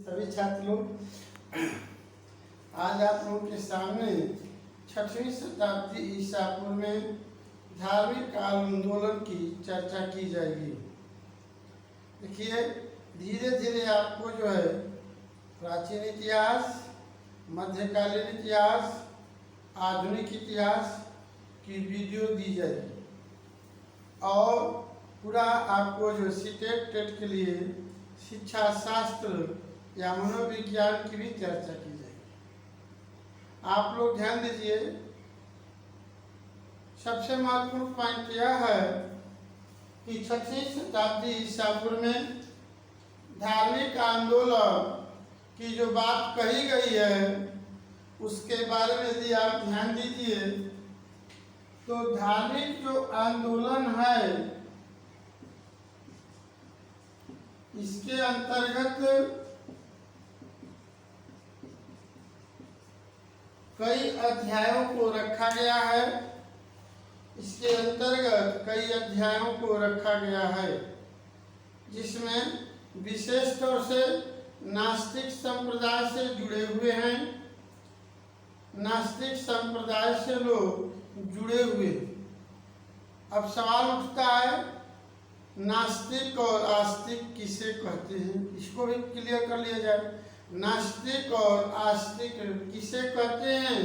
सभी छात्र लोग, आज आप लोगों के सामने 6वीं शताब्दी ईसा पूर्व में धार्मिक आंदोलन की चर्चा की जाएगी। देखिए, धीरे धीरे आपको जो है प्राचीन इतिहास, मध्यकालीन इतिहास, आधुनिक इतिहास की वीडियो दी जाएगी और पूरा आपको जो सीटेट टेट के लिए शिक्षा शास्त्र या मनोविज्ञान की भी चर्चा की जाएगी। आप लोग ध्यान दीजिए, सबसे महत्वपूर्ण पॉइंट यह है कि 6वीं शताब्दी ईसा पूर्व में धार्मिक आंदोलन की जो बात कही गई है उसके बारे में यदि आप ध्यान दीजिए तो धार्मिक जो आंदोलन है इसके अंतर्गत कई अध्यायों को रखा गया है। इसके अंतर्गत कई अध्यायों को रखा गया है जिसमें विशेष तौर से नास्तिक संप्रदाय से जुड़े हुए हैं। नास्तिक संप्रदाय से लोग जुड़े हुए। अब सवाल उठता है, नास्तिक और आस्तिक किसे कहते हैं, इसको भी क्लियर कर लिया जाए। नास्तिक और आस्तिक किसे कहते हैं,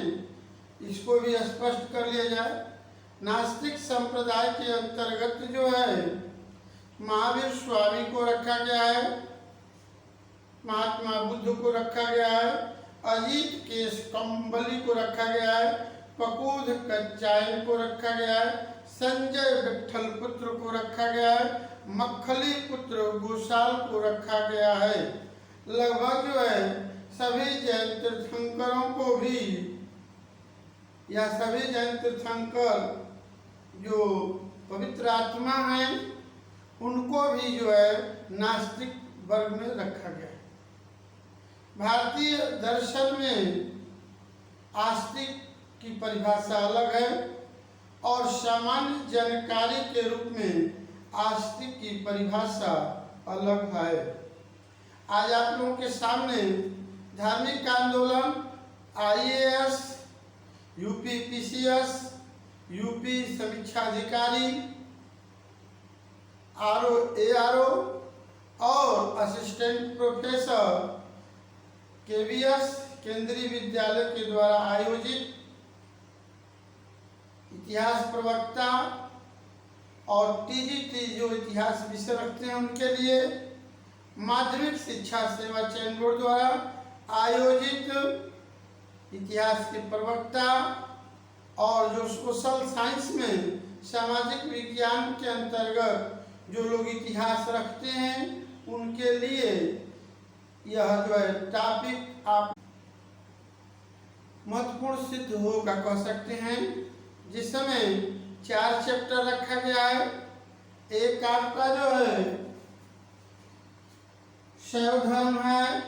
इसको भी स्पष्ट कर लिया जाए। नास्तिक संप्रदाय के अंतर्गत जो है महावीर स्वामी को रखा गया है, महात्मा बुद्ध को रखा गया है, अजीत केश कंबली को रखा गया है, पकूध कच्चायन को रखा गया है, संजय विट्ठल पुत्र को रखा गया है, मक्खली पुत्र गोसाल को रखा गया है। लगभग जो है सभी जैन तीर्थंकरों को भी या सभी जैन तीर्थंकर जो पवित्र आत्मा हैं उनको भी जो है नास्तिक वर्ग में रखा गया है। भारतीय दर्शन में आस्तिक की परिभाषा अलग है और सामान्य जानकारी के रूप में आस्तिक की परिभाषा अलग है। आज आप लोगों के सामने धार्मिक आंदोलन IAS, यूपी PCS, यूपी समीक्षा अधिकारी, ARO और असिस्टेंट प्रोफेसर KVS केंद्रीय विद्यालय के द्वारा आयोजित इतिहास प्रवक्ता और TGT जो इतिहास विषय रखते हैं उनके लिए माध्यमिक शिक्षा सेवा चयन बोर्ड द्वारा आयोजित इतिहास के प्रवक्ता और जो सोशल साइंस में सामाजिक विज्ञान के अंतर्गत जो लोग इतिहास रखते हैं उनके लिए यह जो है टॉपिक आप महत्वपूर्ण सिद्ध होगा कह सकते हैं, जिसमें 4 चैप्टर रखा गया है। एक आपका जो है शैव धर्म है,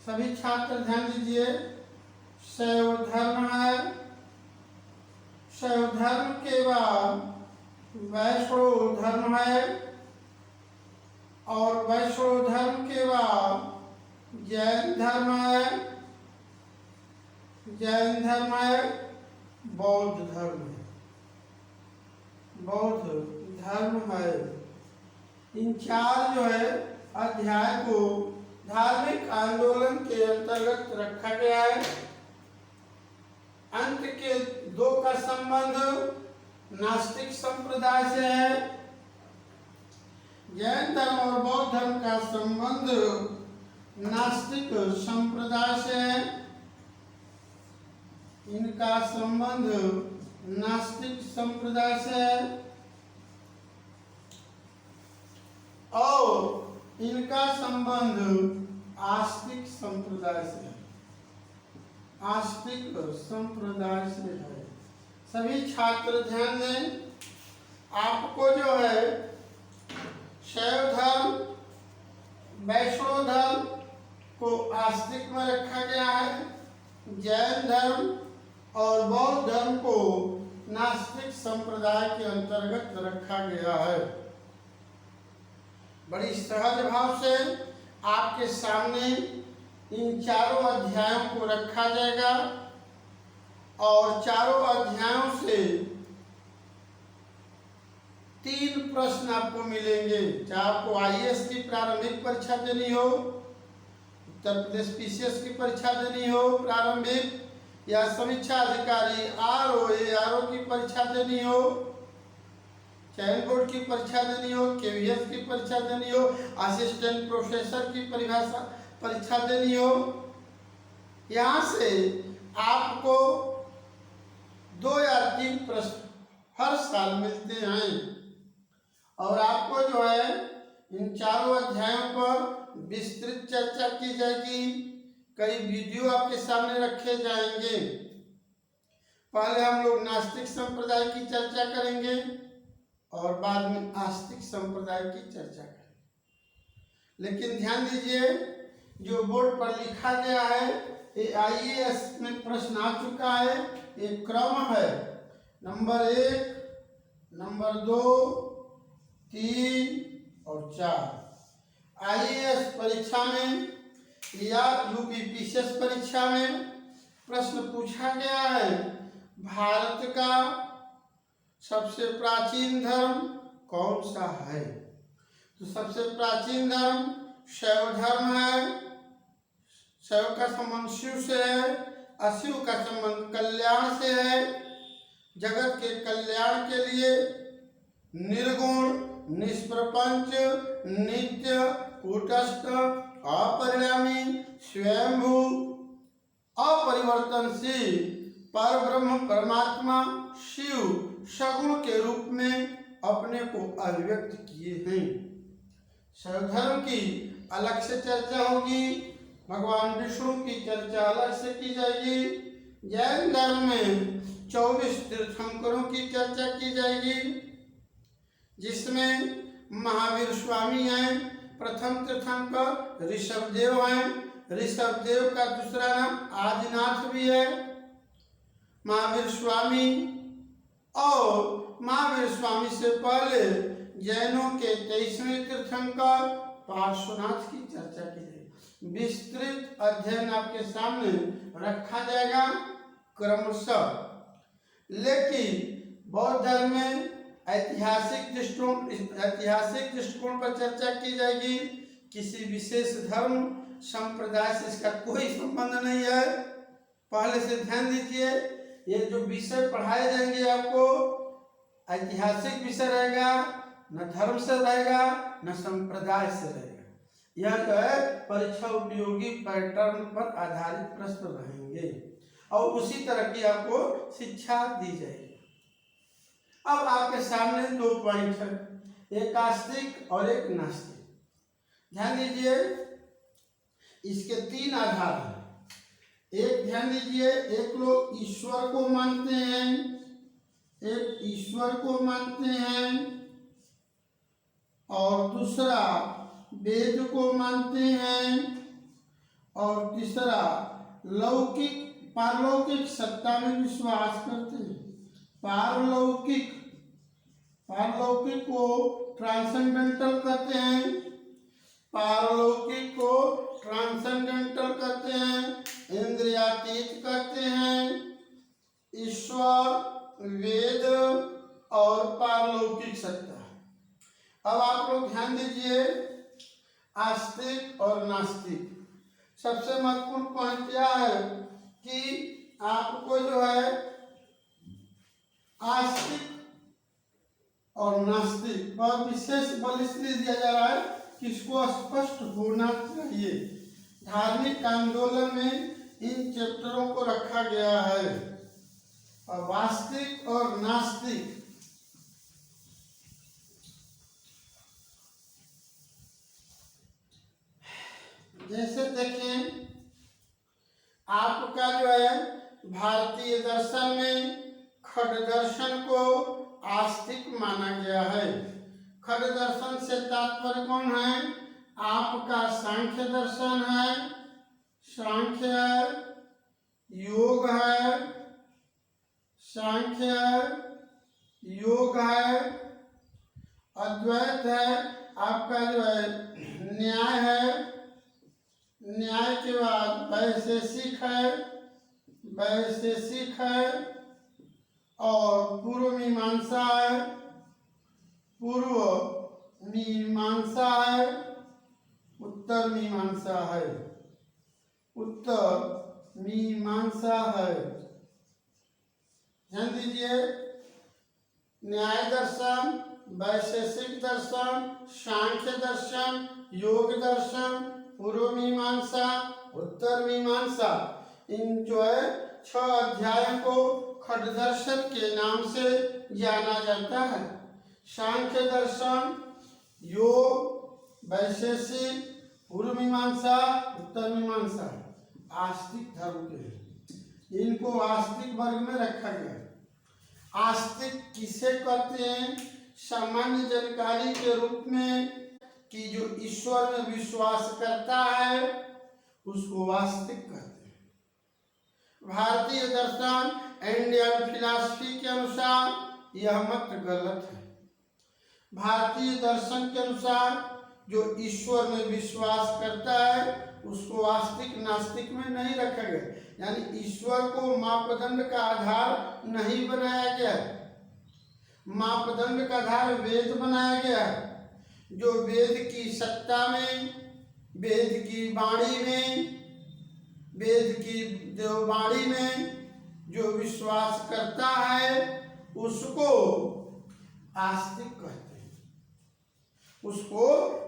सभी छात्र ध्यान दीजिए, शैव धर्म है। शैव धर्म के बाद वैष्णव धर्म है और वैष्णव धर्म के बाद जैन धर्म है, जैन धर्म है, बौद्ध धर्म है, बौद्ध धर्म है। इन 4 जो है अध्याय को धार्मिक आंदोलन के अंतर्गत रखा गया है। अंत के 2 का संबंध नास्तिक संप्रदाय से है। जैन धर्म और बौद्ध धर्म का संबंध नास्तिक संप्रदाय से है। इनका संबंध नास्तिक संप्रदाय से है और इनका संबंध आस्तिक संप्रदाय से है। आस्तिक संप्रदाय से है। सभी छात्र ध्यान दें, आपको जो है शैव धर्म, वैष्णव धर्म को आस्तिक में रखा गया है, जैन धर्म और बौद्ध धर्म को नास्तिक संप्रदाय के अंतर्गत रखा गया है। बड़ी सहज भाव से आपके सामने इन चारों अध्यायों को रखा जाएगा और चारों अध्यायों से 3 प्रश्न आपको मिलेंगे। चाहे आपको आईएएस की प्रारंभिक परीक्षा देनी हो, उत्तर प्रदेश पीसीएस की परीक्षा देनी हो प्रारंभिक, या समीक्षा अधिकारी आरओ की परीक्षा देनी हो, चयन बोर्ड की परीक्षा देनी हो, केवीएस की परीक्षा देनी हो, असिस्टेंट प्रोफेसर की परीक्षा देनी हो, यहाँ से आपको 2 या 3 प्रश्न हर साल मिलते हैं और आपको जो है इन चारों अध्यायों पर विस्तृत चर्चा की जाएगी। कई वीडियो आपके सामने रखे जाएंगे। पहले हम लोग नास्तिक संप्रदाय की चर्चा करेंगे और बाद में आस्तिक संप्रदाय की चर्चा करेंगे। लेकिन ध्यान दीजिए, जो बोर्ड पर लिखा गया है ये आईएएस में प्रश्न आ चुका है। एक क्रम है, नंबर 1, नंबर 2, 3 और 4। आईएएस परीक्षा में या यूपीपीसीएस परीक्षा में प्रश्न पूछा गया है, भारत का सबसे प्राचीन धर्म कौन सा है? तो सबसे प्राचीन धर्म शैव धर्म है। शैव का संबंध शिव से है, अशिव का संबंध कल्याण से है। जगत के कल्याण के लिए निर्गुण, निष्प्रपंच, नित्य, कूटस्थ, अपरिणामी, स्वयंभू, अपरिवर्तनशील परब्रह्म परमात्मा शिव सगुण के रूप में अपने को अभिव्यक्त किए हैं। शैव धर्म की अलग से चर्चा होगी, भगवान विष्णु की चर्चा अलग से की जाएगी। जैन धर्म में 24 तीर्थंकरों की चर्चा की जाएगी, जिसमें महावीर स्वामी हैं प्रथम तीर्थंकर, ऋषभदेव हैं। ऋषभदेव का दूसरा नाम आदिनाथ भी है। महावीर स्वामी और महावीर स्वामी से पहले जैनों के 23वें तीर्थंकर पार्श्वनाथ की चर्चा की जाएगी। विस्तृत अध्ययन आपके सामने रखा जाएगा क्रमशः। लेकिन बौद्ध धर्म में ऐतिहासिक दृष्टिकोण पर चर्चा की जाएगी। किसी विशेष धर्म संप्रदाय से इसका कोई संबंध नहीं है। पहले से ध्यान दीजिए, ये जो विषय पढ़ाए जाएंगे आपको ऐतिहासिक विषय रहेगा, न धर्म से रहेगा न संप्रदाय से रहेगा। यह जो है परीक्षा उपयोगी पैटर्न पर आधारित प्रश्न रहेंगे और उसी तरह की आपको शिक्षा दी जाएगी। अब आपके सामने 2 पॉइंट है, एक आस्तिक और एक नास्तिक। ध्यान दीजिए, इसके 3 आधार हैं। एक ध्यान दीजिए, एक लोग ईश्वर को मानते हैं, एक ईश्वर को मानते हैं और दूसरा वेद को मानते हैं और तीसरा लौकिक पारलौकिक सत्ता में विश्वास करते हैं। पारलौकिक को ट्रांसेंडेंटल कहते हैं, पारलौकिक को ट्रांसेंडेंटल कहते हैं, इंद्रियातीत कहते हैं। ईश्वर, वेद और पारलौकिक सत्ता। अब आप लोग ध्यान दीजिए, आस्तिक और नास्तिक। सबसे महत्वपूर्ण पॉइंट यह है कि आपको जो है आस्तिक और नास्तिक पर विशेष बल इसलिए दिया जा रहा है कि इसको स्पष्ट होना चाहिए। धार्मिक आंदोलन में इन चैप्टरों को रखा गया है। और आस्तिक और नास्तिक, जैसे देखें आपका जो है भारतीय दर्शन में खड दर्शन को आस्तिक माना गया है। खड दर्शन से तात्पर्य कौन है? आपका सांख्य दर्शन है, सांख्य है, योग है, सांख्य है, योग है, अद्वैत है, आपका जो है न्याय है, न्याय के बाद वैशेषिक है, वैशेषिक है, और पूर्व मीमांसा है, पूर्व मीमांसा है, उत्तर मीमांसा है, उत्तर मीमांसा है। ध्यान दीजिए, न्याय दर्शन, वैशेषिक दर्शन, सांख्य दर्शन, योग दर्शन, पूर्व मीमांसा, उत्तर मीमांसा, इन जो है 6 अध्यायों को खड दर्शन के नाम से जाना जाता है। सांख्य दर्शन, योग, वैशेषिक, पूर्व मीमांसा, उत्तर मीमांसा आस्तिक धर्म के हैं। इनको आस्तिक वर्ग में रखा गया है। आस्तिक किसे कहते हैं? सामान्य जानकारी के रूप में कि जो ईश्वर में विश्वास करता है उसको आस्तिक कहते हैं। भारतीय दर्शन, इंडियन फिलॉसफी के अनुसार यह मत गलत है। भारतीय दर्शन के अनुसार जो ईश्वर में विश्वास करता है उसको आस्तिक नास्तिक में नहीं रखा गया, यानी ईश्वर को मापदंड का आधार नहीं बनाया गया। मापदंड का आधार वेद बनाया गया है। जो वेद की सत्ता में, वेद की वाणी में, वेद की जो वाणी में जो विश्वास करता है उसको आस्तिक कहते हैं, उसको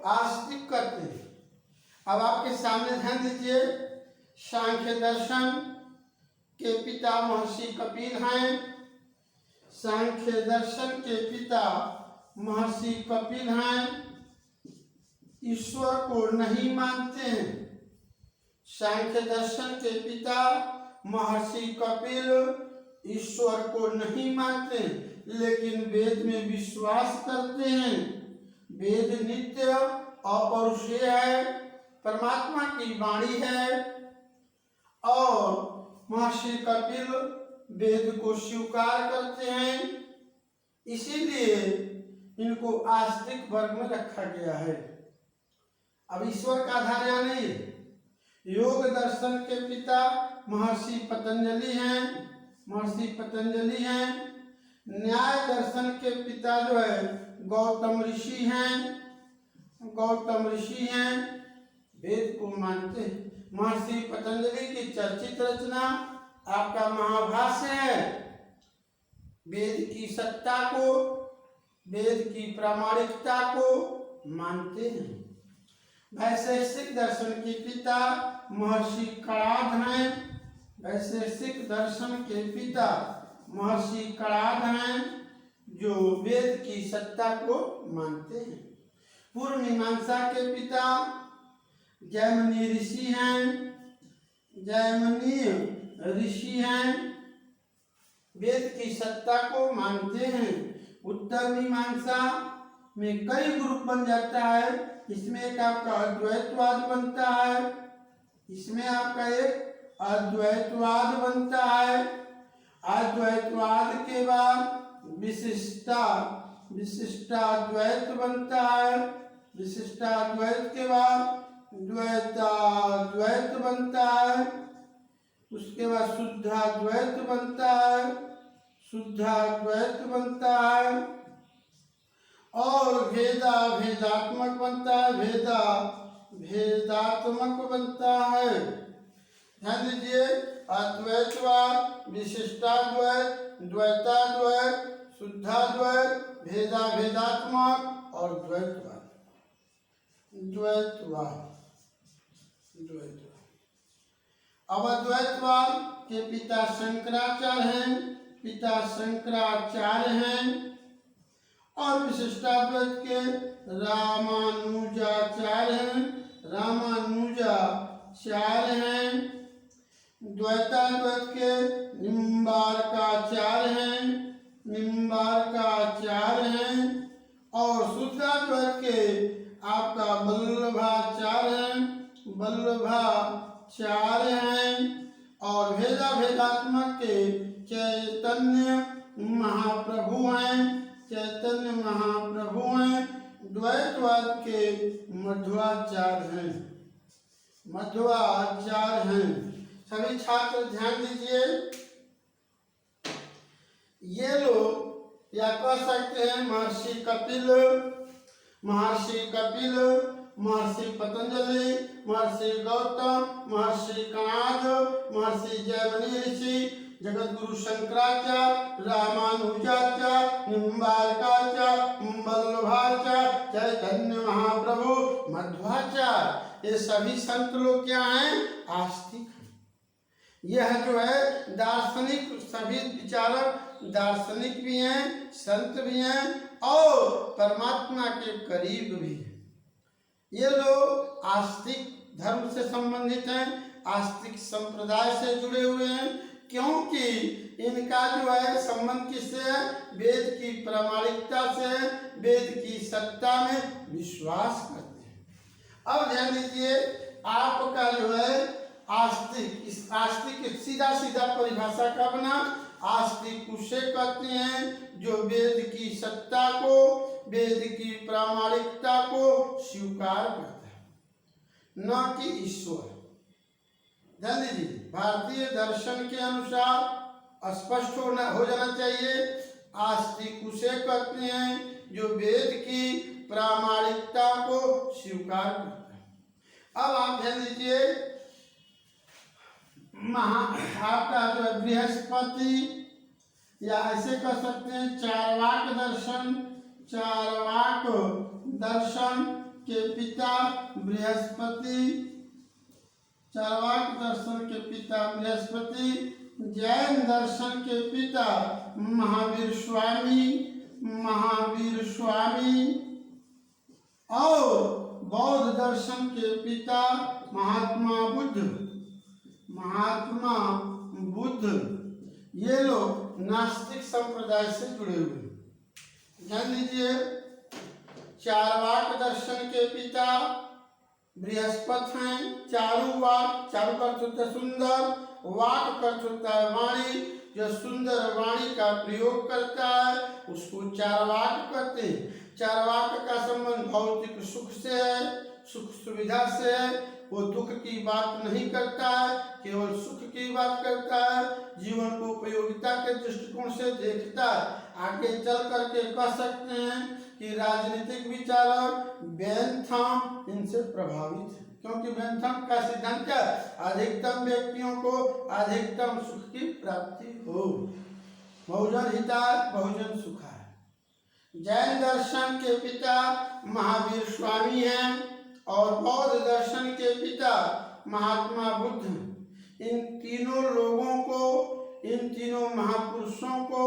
आस्तिक कहते हैं। अब आपके सामने ध्यान दीजिए, सांख्य दर्शन के पिता महर्षि कपिल हैं। सांख्य दर्शन के पिता महर्षि कपिल हैं, ईश्वर को नहीं मानते हैं। सांख्य दर्शन के पिता महर्षि कपिल ईश्वर को नहीं मानते, लेकिन वेद में विश्वास करते हैं। वेद नित्य अपौरुषेय है, परमात्मा की वाणी है, और महर्षि कपिल वेद को स्वीकार करते हैं, इसीलिए इनको आस्तिक वर्ग में रखा गया है। अब ईश्वर का आधार यहाँ नहीं है। योग दर्शन के पिता महर्षि पतंजलि हैं, महर्षि पतंजलि हैं। न्याय दर्शन के पिता जो है गौतम ऋषि हैं, गौतम ऋषि हैं, वेद को मानते हैं। महर्षि पतंजलि की चर्चित रचना आपका महाभाष्य है। वेद की सत्ता को, वेद की प्रामाणिकता को मानते हैं। वैशेषिक दर्शन के पिता महर्षि कणाद हैं। वैशेषिक दर्शन के पिता महर्षि कणाद हैं, जो वेद की सत्ता को मानते हैं। पूर्व मीमांसा के पिता जैमिनी ऋषि हैं, जैमिनी ऋषि हैं, वेद की सत्ता को मानते हैं। उत्तर मीमांसा में कई ग्रुप बन जाता है। इसमें एक आपका अद्वैतवाद बनता है, इसमें आपका एक अद्वैतवाद बनता है। अद्वैतवाद के बाद विशिष्टाद्वैत बनता है। विशिष्टाद्वैत के बाद द्वैताद्वैत बनता है। उसके बाद शुद्धाद्वैत बनता है, शुद्धाद्वैत बनता है, और भेदात्मक बनता है, भेदात्मक बनता है। ध्यान दीजिए, अद्वैतवाद, विशिष्टाद्वैत, द्वैताद्वैत, शुद्धाद्वैत, भेदात्मक और द्वैतवाद। अब अद्वैतवाद के पिता शंकराचार्य हैं, पिता शंकराचार्य हैं, और विशिष्टाद्वैत के रामानुजाचार्य हैं, रामानुजाचार्य हैं। द्वैताद्वैत के निम्बार्काचार्य हैं, निम्बार्काचार्य हैं, और शुद्धाद्वैत के आपका वल्लभाचार्य हैं, वल्लभाचार्य हैं, और भेदात्मक के चैतन्य महाप्रभु हैं, चैतन्य महाप्रभु हैं। द्वैतवाद के मध्वाचार्य हैं, मध्वाचार्य हैं। सभी छात्र ध्यान दीजिए, ये लोग या कह सकते हैं महर्षि कपिल, महर्षि पतंजलि, महर्षि गौतम, महर्षि कणाद, महर्षि जैमिनी ऋषि, जगद्गुरु शंकराचार्य, रामानुजाचार्य, निम्बारकाचार्य, वल्लभाचार्य, चैतन्य महाप्रभु, मध्वाचार्य, ये सभी संत लोग क्या हैं? आस्तिक हैं। यह जो है दार्शनिक, सभी विचारक दार्शनिक भी हैं, संत भी हैं और परमात्मा के करीब भी हैं। ये लोग आस्तिक धर्म से संबंधित हैं, आस्तिक संप्रदाय से जुड़े हुए हैं, क्योंकि इनका जो है संबंध किससे है? वेद की प्रामाणिकता से, वेद की सत्ता में विश्वास करते हैं। अब ध्यान दीजिए, आपका जो है आस्तिक, इस आस्तिक की सीधा सीधा परिभाषा का बना, आस्तिक उसे कहते हैं जो वेद की सत्ता को, वेद की प्रामाणिकता को स्वीकार करता है, न कि ईश्वर। ध्यान दीजिए, भारतीय दर्शन के अनुसार स्पष्ट हो जाना चाहिए, आस्तिक उसे कहते हैं जो वेद की प्रामाणिकता को स्वीकार करता है। अब आप ध्यान दीजिए, आपका जो है बृहस्पति, या ऐसे कह सकते हैं चार्वाक दर्शन, चार्वाक दर्शन के पिता बृहस्पति, चार्वाक दर्शन के पिता बृहस्पति, जैन दर्शन के पिता महावीर स्वामी और बौद्ध दर्शन के पिता महात्मा बुद्ध, ये लोग नास्तिक संप्रदाय से जुड़े हुए हैं। ध्यान दीजिए, चार्वाक दर्शन के पिता बृहस्पति हैं। चारु का अर्थ होता है सुंदर, वाक का अर्थ होता है वाणी, जो सुंदर वाणी का प्रयोग करता है उसको चार्वाक कहते हैं। चार्वाक का संबंध भौतिक सुख से है, सुख सुविधा से है, वो दुख की बात नहीं करता है, केवल सुख की बात करता है, जीवन को उपयोगिता के दृष्टिकोण से देखता है। आगे चल करके कह सकते हैं कि राजनीतिक विचारक बेंथम इनसे प्रभावित है, क्योंकि बेंथम का सिद्धांत क्या? अधिकतम व्यक्तियों को अधिकतम सुख की प्राप्ति हो, बहुजन हिताय बहुजन सुखाय। जैन दर्शन के पिता महावीर स्वामी हैं और बौद्ध दर्शन के पिता महात्मा बुद्ध। इन तीनों लोगों को, इन तीनों महापुरुषों को,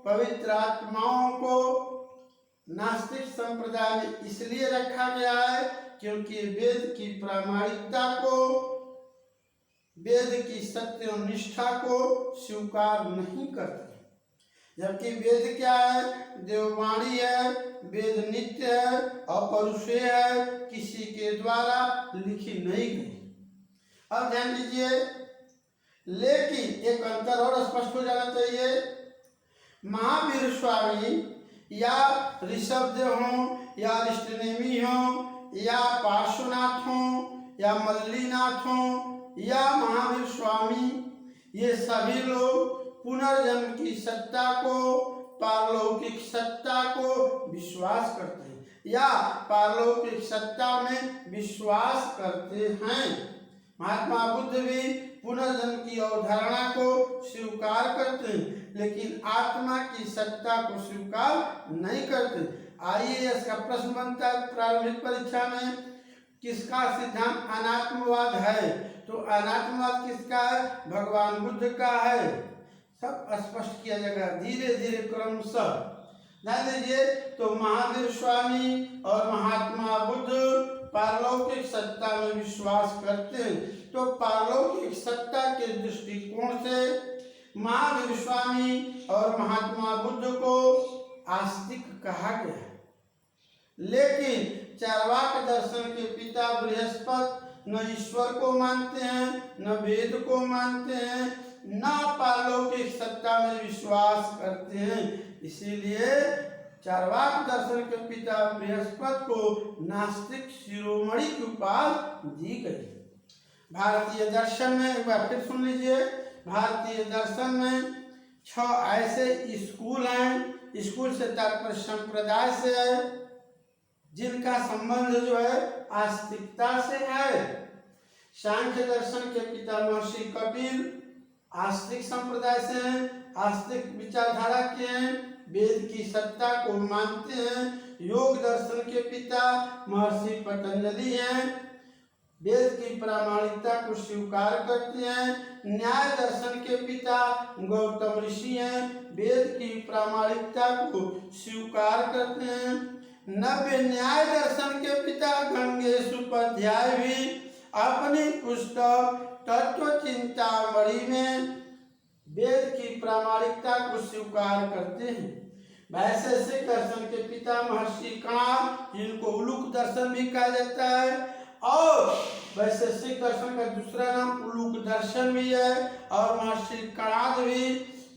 पवित्र आत्माओं को नास्तिक संप्रदाय में इसलिए रखा गया है क्योंकि वेद की प्रामाणिकता को, वेद की सत्य निष्ठा को स्वीकार नहीं करते। जबकि वेद क्या है? देववाणी है, वेद नित्य है, अपौरुषेय है, किसी के द्वारा लिखी नहीं गई। अब ध्यान दीजिए, लेकिन एक अंतर और स्पष्ट हो जाना चाहिए। महावीर स्वामी या ऋषभदेव हों या अरिष्टनेमी हों या पार्श्वनाथ हों या मल्लीनाथ हों या महावीर स्वामी, ये सभी लोग पुनर्जन्म की सत्ता को, पारलौकिक सत्ता को विश्वास करते हैं या पारलौकिक सत्ता में विश्वास करते हैं। महात्मा बुद्ध भी पुनर्जन्म की अवधारणा को स्वीकार करते हैं, लेकिन आत्मा की सत्ता को स्वीकार नहीं करते। आईएएस का प्रश्न बनता है प्रारंभिक परीक्षा में, किसका सिद्धांत अनात्मवाद है? तो अनात्मवाद किसका है? भगवान बुद्ध का है। सब स्पष्ट किया जाएगा धीरे धीरे क्रमशः। ध्यान दीजिए, तो महावीर स्वामी और महात्मा बुद्ध पारलौकिक सत्ता में विश्वास करते हैं। तो पारलौकिक सत्ता के दृष्टिकोण से महावीर स्वामी और महात्मा बुद्ध को आस्तिक कहा गया है। लेकिन चार्वाक दर्शन के पिता बृहस्पति न ईश्वर को मानते हैं, न वेद को मानते हैं, न पारलौकिक सत्ता में विश्वास करते हैं। इसीलिए चार्वाक दर्शन के पिता बृहस्पति को नास्तिक शिरोमणि की उपाधि दी गई। भारतीय दर्शन में एक बार फिर सुन लीजिए, भारतीय दर्शन में 6 ऐसे स्कूल हैं, स्कूल से तात्पर्य संप्रदाय से है, जिनका संबंध जो है आस्तिकता से है। सांख्य दर्शन के पिता महर्षि कपिल आस्तिक संप्रदाय से हैं, आस्तिक विचारधारा के हैं, वेद की सत्ता को मानते हैं। योग दर्शन के पिता महर्षि पतंजलि हैं, वेद की प्रामाणिकता को स्वीकार करते हैं। न्याय दर्शन के पिता गौतम ऋषि हैं, वेद की प्रामाणिकता को स्वीकार करते हैं। नव्य न्याय दर्शन के पिता गंगेश उपाध्याय भी अपनी पुस्तक तत्व चिंतामणि में वेद की प्रामाणिकता को स्वीकार करते हैं। वैशेषिक दर्शन के पिता महर्षि कणाद, जिनको उलूक दर्शन भी कहा जाता है, और वैशेषिक दर्शन का दूसरा नाम उलूक दर्शन भी है, और महर्षि कणाद भी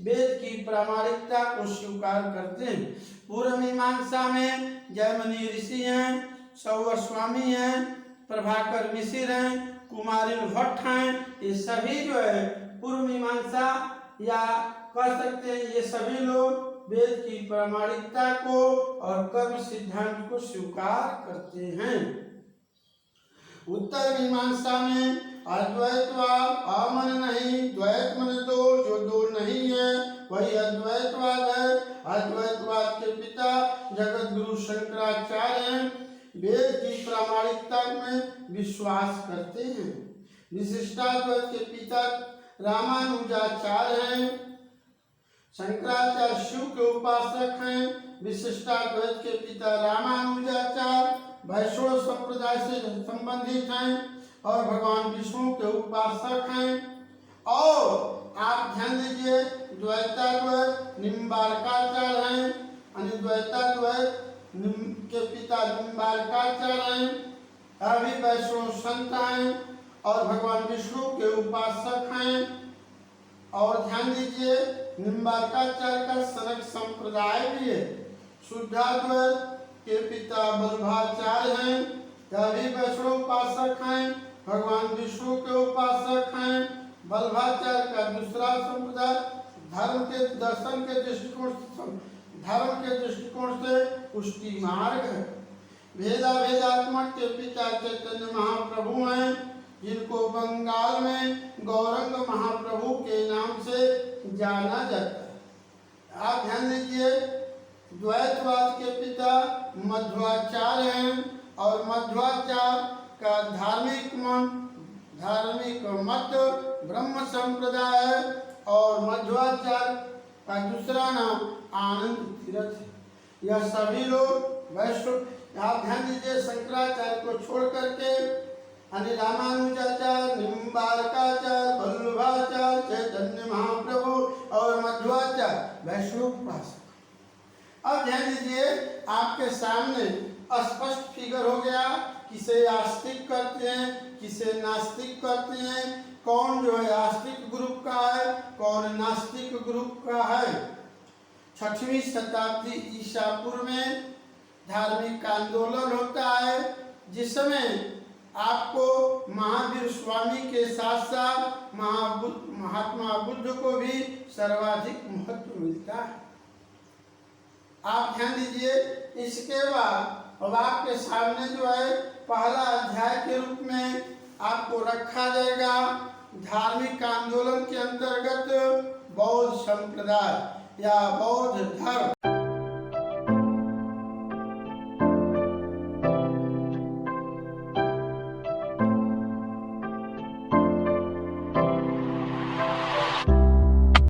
वेद की प्रामाणिकता को स्वीकार करते हैं। पूर्व मीमांसा में जयमिनी ऋषि हैं, सौवर स्वामी हैं, प्रभाकर मिश्र हैं, कुमारिल भट्ट हैं, ये सभी जो है पूर्व मीमांसा या कह सकते हैं ये सभी लोग वेद की प्रामाणिकता को और कर्म सिद्धांत को स्वीकार करते हैं। उत्तर मीमांसा में अद्वैतवाद अमन नहीं, द्वैत मन दो, जो दो नहीं है वही अद्वैतवाद है। अद्वैतवाद के पिता जगत गुरु शंकराचार्य हैं, वेद की प्रामाणिकता में विश्वास करते हैं। विशिष्टाद्वैत के पिता रामानुजाचार्य हैं, शंकराचार्य शिव के उपासक हैं। विशिष्टाद्वैत के पिता रामानुजाचार्य वैष्णव संप्रदाय से संबंधित हैं और भगवान विष्णु के उपासक हैं। और आप ध्यान दीजिए, द्वैताद्वैत निम्बार्काचार्य हैं, अनिद्वैताद्वैत के पिता निम्बार्काचार्य हैं, अभी वैष्णव संत हैं और भगवान विष्णु के उपासक हैं। और ध्यान दीजिए, निम्बार्काचार्य का सनक संप्रदाय भी है। शुद्धाद्वैत के पिता बल्लभाचार्य हैं, अभी वैष्णव उपासक हैं, भगवान विष्णु के उपासक हैं। बल्लभाचार्य का दूसरा संप्रदाय धर्म के दर्शन के दृष्टिकोण से पुष्टि मार्ग है। भेदात्मक के पिता चैतन्य महाप्रभु हैं, जिनको बंगाल में गौरंग महाप्रभु के नाम से जाना जाता है। आप ध्यान दीजिए, द्वैतवाद के पिता मध्वाचार्य हैं और मध्वाचार्य का धार्मिक मत ब्रह्म संप्रदाय है और मध्वाचार्य का दूसरा नाम आनंद तीर्थ है। यह सभी लोग वैष्णव। आप ध्यान दीजिए, शंकराचार्य को छोड़ करके रामानुजाचार्य, निम्बार्काचार्य, बल्लभाचार्य, चैतन्य महाप्रभु और मध्वाचार्य वैष्णव उपासक। अब ध्यान दीजिए, आपके सामने स्पष्ट फिगर हो गया, किसे आस्तिक करते हैं, किसे नास्तिक करते हैं, कौन जो है आस्तिक ग्रुप का है, कौन नास्तिक ग्रुप का है। 6वीं शताब्दी ईसा पूर्व में धार्मिक आंदोलन होता है, जिसमें आपको महावीर स्वामी के साथ साथ महात्मा बुद्ध को भी सर्वाधिक महत्व मिलता है। आप ध्यान दीजिए, इसके बाद अब आपके सामने जो है पहला अध्याय के रूप में आपको रखा जाएगा धार्मिक आंदोलन के अंतर्गत बौद्ध संप्रदाय या बौद्ध धर्म।